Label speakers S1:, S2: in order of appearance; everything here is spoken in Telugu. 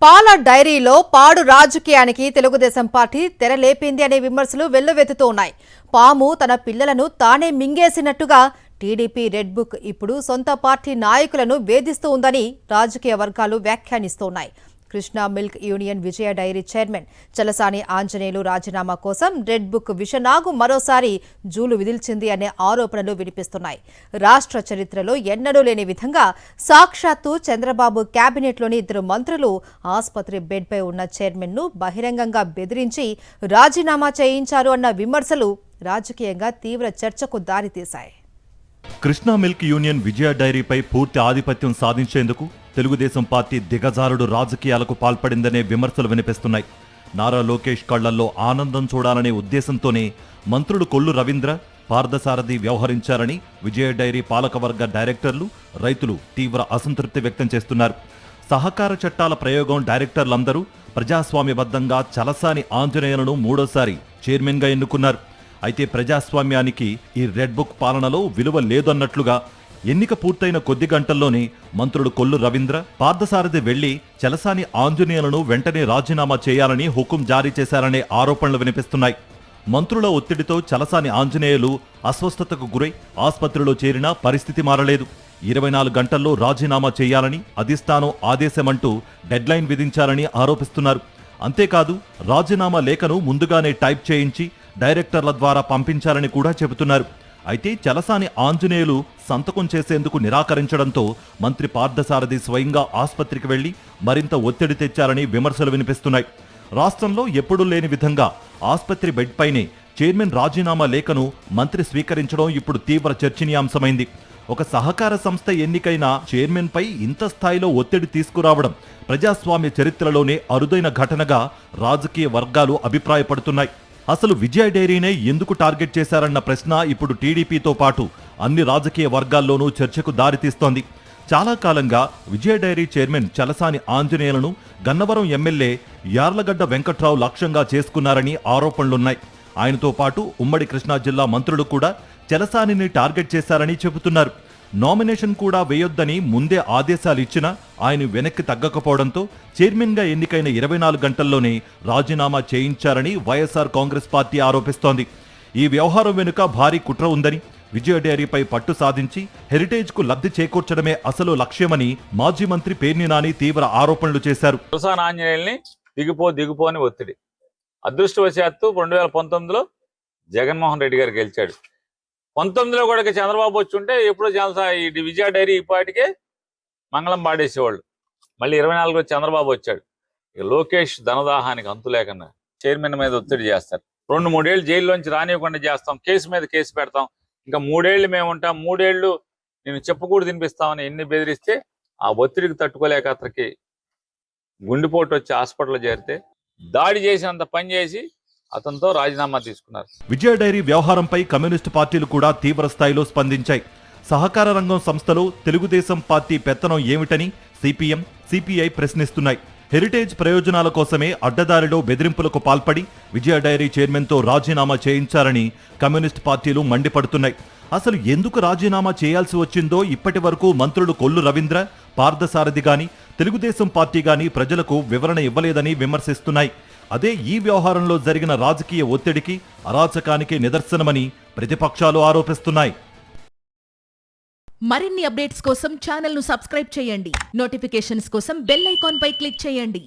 S1: పాల డైరీలో పాడు రాజకీయానికి తెలుగుదేశం పార్టీ తెరలేపింది అనే విమర్శలు వెల్లువెత్తుతూ ఉన్నాయి. పాము తన పిల్లలను తానే మింగేసినట్టుగా టీడీపీ రెడ్ బుక్ ఇప్పుడు సొంత పార్టీ నాయకులను వేధిస్తూ ఉందని రాజకీయ వర్గాలు వ్యాఖ్యానిస్తున్నాయి. కృష్ణా మిల్క్ యూనియన్ విజయ డైరీ చైర్మన్ చలసాని ఆంజనేయులు రాజీనామా కోసం రెడ్ బుక్ విషనాగు మరోసారి జూలు విదిల్చింది అనే ఆరోపణలు వినిపిస్తున్నాయి. రాష్ట్ర చరిత్రలో ఎన్నడూ లేని విధంగా సాక్షాత్తు చంద్రబాబు కేబినెట్లోని 2 మంత్రులు ఆసుపత్రి బెడ్పై ఉన్న చైర్మన్ను బహిరంగంగా బెదిరించి రాజీనామా చేయించారు అన్న విమర్శలు రాజకీయంగా తీవ్ర చర్చకు దారితీశాయి.
S2: కృష్ణా మిల్క్ యూనియన్ విజయ డైరీపై పూర్తి ఆధిపత్యం సాధించేందుకు తెలుగుదేశం పార్టీ దిగజారుడు రాజకీయాలకు పాల్పడిందనే విమర్శలు వినిపిస్తున్నాయి. నారా లోకేష్ కళ్లల్లో ఆనందం చూడాలనే ఉద్దేశంతోనే మంత్రులు కొల్లు రవీంద్ర, పార్థసారథి వ్యవహరించారని విజయ డైరీ పాలకవర్గ డైరెక్టర్లు, రైతులు తీవ్ర అసంతృప్తి వ్యక్తం చేస్తున్నారు. సహకార చట్టాల ప్రయోగం డైరెక్టర్లందరూ ప్రజాస్వామ్యబద్ధంగా చలసాని ఆంజనేయులను 3వ చైర్మన్గా ఎన్నుకున్నారు. అయితే ప్రజాస్వామ్యానికి ఈ రెడ్ బుక్ పాలనలో విలువ లేదన్నట్లుగా ఎన్నిక పూర్తయిన కొద్ది గంటల్లోనే మంత్రులు కొల్లు రవీంద్ర, పార్థసారథి వెళ్లి చలసాని ఆంజనేయులను వెంటనే రాజీనామా చేయాలని హుకుం జారీ చేశారనే ఆరోపణలు వినిపిస్తున్నాయి. మంత్రుల ఒత్తిడితో చలసాని ఆంజనేయులు అస్వస్థతకు గురై ఆసుపత్రిలో చేరినా పరిస్థితి మారలేదు. 24 గంటల్లో రాజీనామా చేయాలని అధిష్టానం ఆదేశమంటూ డెడ్లైన్ విధించారని ఆరోపిస్తున్నారు. అంతేకాదు రాజీనామా లేఖను ముందుగానే టైప్ చేయించి డైరెక్టర్ల ద్వారా పంపించారని కూడా చెబుతున్నారు. అయితే చలసాని ఆంజనేయులు సంతకం చేసేందుకు నిరాకరించడంతో మంత్రి పార్థసారథి స్వయంగా ఆసుపత్రికి వెళ్లి మరింత ఒత్తిడి తెచ్చారని విమర్శలు వినిపిస్తున్నాయి. రాష్ట్రంలో ఎప్పుడూ లేని విధంగా ఆసుపత్రి బెడ్పైనే చైర్మన్ రాజీనామా లేఖను మంత్రి స్వీకరించడం ఇప్పుడు తీవ్ర చర్చనీయాంశమైంది. ఒక సహకార సంస్థ ఎన్నికైన చైర్మన్పై ఇంత స్థాయిలో ఒత్తిడి తీసుకురావడం ప్రజాస్వామ్య చరిత్రలోనే అరుదైన ఘటనగా రాజకీయ వర్గాలు అభిప్రాయపడుతున్నాయి. అసలు విజయ డైరీనే ఎందుకు టార్గెట్ చేశారన్న ప్రశ్న ఇప్పుడు టీడీపీతో పాటు అన్ని రాజకీయ వర్గాల్లోనూ చర్చకు దారితీస్తోంది. చాలా కాలంగా విజయ డైరీ చైర్మన్ చలసాని ఆంజనేయులను గన్నవరం ఎమ్మెల్యే యార్లగడ్డ వెంకట్రావు లక్ష్యంగా చేసుకున్నారని ఆరోపణలున్నాయి. ఆయనతో పాటు ఉమ్మడి కృష్ణా జిల్లా మంత్రులు కూడా చలసానిని టార్గెట్ చేశారని చెబుతున్నారు. నామినేషన్ కూడా వేయొద్దని ముందే ఆదేశాలు ఇచ్చినా ఆయన వెనక్కి తగ్గకపోవడంతో చైర్మన్గా ఎన్నికైన 24 గంటల్లోనే రాజీనామా చేయించారని వైఎస్ఆర్ కాంగ్రెస్ పార్టీ ఆరోపిస్తోంది. ఈ వ్యవహారం వెనుక భారీ కుట్ర ఉందని, విజయ డైరీపై పట్టు సాధించి హెరిటేజ్కు లబ్ధి చేకూర్చడమే అసలు లక్ష్యమని మాజీ మంత్రి పేర్ని నాని తీవ్ర ఆరోపణలు చేశారు.
S3: ఆంజనేయుల్ని దిగిపో అని ఒత్తిడి. అదృష్టవశాత్తు 2019లో జగన్మోహన్ రెడ్డి గారు గెలిచాడు. 19లో కూడా చంద్రబాబు వచ్చి ఉంటే ఎప్పుడో ఈ విజయ డైరీ ఇప్పటికే మంగళం పాడేసేవాళ్ళు. మళ్ళీ 24లో చంద్రబాబు వచ్చాడు. ఇక లోకేష్ ధనదాహానికి అంతు లేకుండా చైర్మన్ మీద ఒత్తిడి చేస్తారు. 2-3 ఏళ్ళు జైల్లోంచి రానివ్వకుండా చేస్తాం, కేసు మీద కేసు పెడతాం, ఇంకా 3 ఏళ్ళు మేము ఉంటాం, 3 ఏళ్ళు నేను చెప్పకూడదు తినిపిస్తామని ఎన్ని బెదిరిస్తే ఆ ఒత్తిడికి తట్టుకోలేక అతనికి గుండెపోటు వచ్చి హాస్పిటల్లో చేరితే దాడి చేసినంత పని చేసి అతనితో రాజీనామా తీసుకున్నారు.
S2: విజయ డైరీ వ్యవహారంపై కమ్యూనిస్టు పార్టీలు కూడా తీవ్ర స్థాయిలో స్పందించాయి. సహకార రంగం సంస్థలో తెలుగుదేశం పార్టీ పెత్తనం ఏమిటని సిపిఎం, సిపిఐ ప్రశ్నిస్తున్నాయి. హెరిటేజ్ ప్రయోజనాల కోసమే అడ్డదారిలో బెదిరింపులకు పాల్పడి విజయ డైరీ చైర్మన్తో రాజీనామా చేయించారని కమ్యూనిస్టు పార్టీలు మండిపడుతున్నాయి. అసలు ఎందుకు రాజీనామా చేయాల్సి వచ్చిందో ఇప్పటి వరకు మంత్రులు కొల్లు రవీంద్ర, పార్థసారథి గాని తెలుగుదేశం పార్టీ గాని ప్రజలకు వివరణ ఇవ్వలేదని విమర్శిస్తున్నాయి. అదే ఈ వ్యవహారంలో జరిగిన రాజకీయ ఒత్తిడికి, అరాచకానికి నిదర్శనమని ప్రతిపక్షాలు ఆరోపిస్తున్నాయి.
S4: మరిన్ని అప్డేట్స్ కోసం ఛానల్ ను సబ్స్క్రైబ్ చేయండి. నోటిఫికేషన్స్ కోసం బెల్ ఐకాన్ పై క్లిక్ చేయండి.